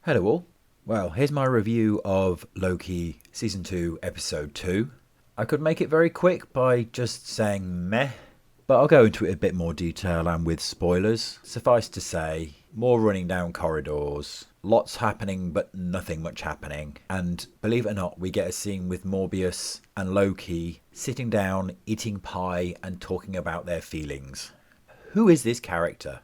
Hello all. Well, here's my review of Loki Season 2, Episode 2. I could make it very quick by just saying meh, but I'll go into it in a bit more detail and with spoilers. Suffice to say, more running down corridors, lots happening but nothing much happening, and believe it or not, we get a scene with Morbius and Loki sitting down, eating pie and talking about their feelings. Who is this character?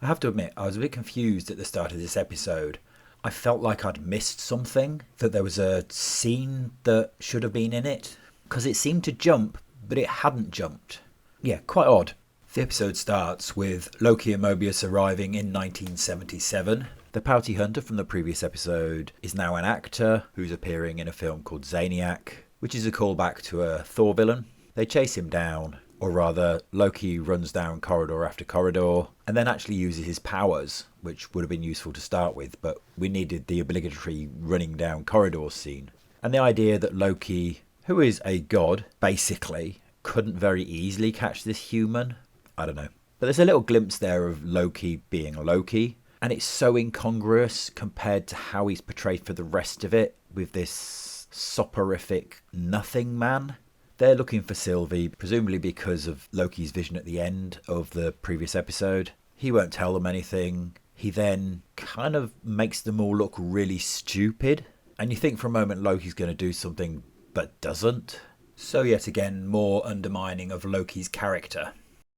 I have to admit, I was a bit confused at the start of this episode. I felt like I'd missed something, that there was a scene that should have been in it, because it seemed to jump, but it hadn't jumped. Yeah, quite odd. The episode starts with Loki and Mobius arriving in 1977. The Pouty Hunter from the previous episode is now an actor who's appearing in a film called Zaniac, which is a callback to a Thor villain. They chase him down, or rather, Loki runs down corridor after corridor, and then actually uses his powers, which would have been useful to start with, but we needed the obligatory running down corridors scene. And the idea that Loki, who is a god, basically, couldn't very easily catch this human, I don't know. But there's a little glimpse there of Loki being Loki, and it's so incongruous compared to how he's portrayed for the rest of it, with this soporific nothing man. They're looking for Sylvie, presumably because of Loki's vision at the end of the previous episode. He won't tell them anything. He then kind of makes them all look really stupid. And you think for a moment Loki's going to do something, but doesn't. So yet again, more undermining of Loki's character.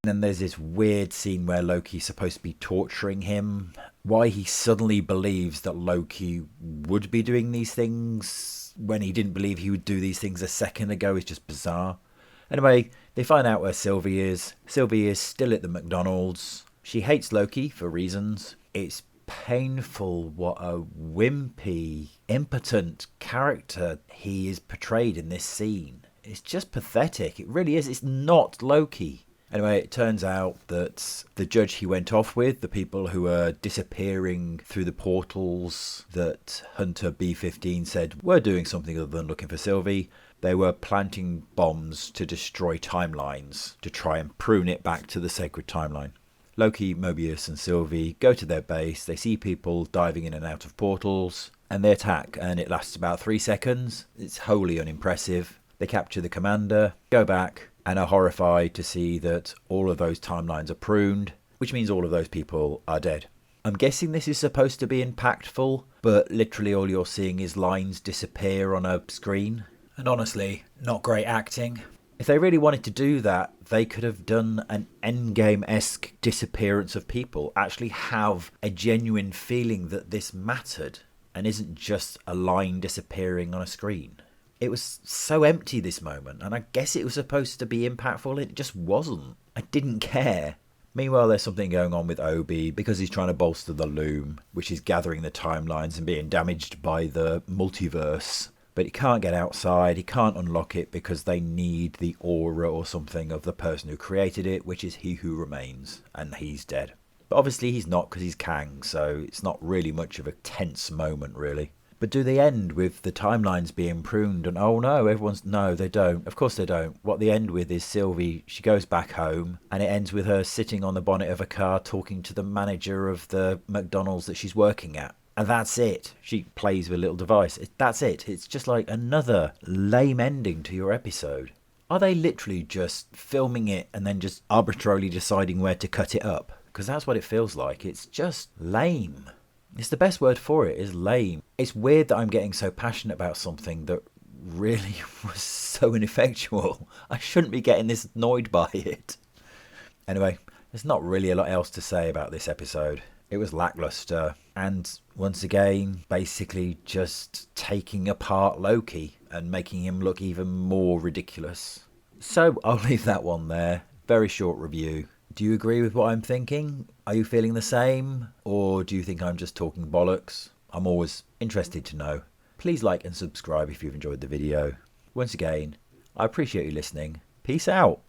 And then there's this weird scene where Loki's supposed to be torturing him. Why he suddenly believes that Loki would be doing these things when he didn't believe he would do these things a second ago is just bizarre. Anyway, they find out where Sylvie is. Sylvie is still at the McDonald's. She hates Loki for reasons. It's painful what a wimpy, impotent character he is portrayed in this scene. It's just pathetic. It really is. It's not Loki. Anyway, it turns out that the judge he went off with, the people who are disappearing through the portals that Hunter B-15 said were doing something other than looking for Sylvie, they were planting bombs to destroy timelines, to try and prune it back to the sacred timeline. Loki, Mobius and Sylvie go to their base, they see people diving in and out of portals, and they attack, and it lasts about 3 seconds. It's wholly unimpressive. They capture the commander, go back, and are horrified to see that all of those timelines are pruned, which means all of those people are dead. I'm guessing this is supposed to be impactful, but literally all you're seeing is lines disappear on a screen. And honestly, not great acting. If they really wanted to do that, they could have done an Endgame-esque disappearance of people, actually have a genuine feeling that this mattered, and isn't just a line disappearing on a screen. It was so empty, this moment, and I guess it was supposed to be impactful. It just wasn't. I didn't care. Meanwhile, there's something going on with Obi because he's trying to bolster the loom, which is gathering the timelines and being damaged by the multiverse. But he can't get outside, he can't unlock it because they need the aura or something of the person who created it, which is He Who Remains, and he's dead. But obviously he's not because he's Kang, so it's not really much of a tense moment, really. But do they end with the timelines being pruned and oh no, no, they don't. Of course they don't. What they end with is Sylvie, she goes back home and it ends with her sitting on the bonnet of a car talking to the manager of the McDonald's that she's working at. And that's it. She plays with a little device. That's it. It's just like another lame ending to your episode. Are they literally just filming it and then just arbitrarily deciding where to cut it up? Because that's what it feels like. It's just lame. It's the best word for it, is lame. It's weird that I'm getting so passionate about something that really was so ineffectual. I shouldn't be getting this annoyed by it. Anyway, there's not really a lot else to say about this episode. It was lackluster, and once again, basically just taking apart Loki and making him look even more ridiculous. So I'll leave that one there. Very short review. Do you agree with what I'm thinking? Are you feeling the same? Or do you think I'm just talking bollocks? I'm always interested to know. Please like and subscribe if you've enjoyed the video. Once again, I appreciate you listening. Peace out.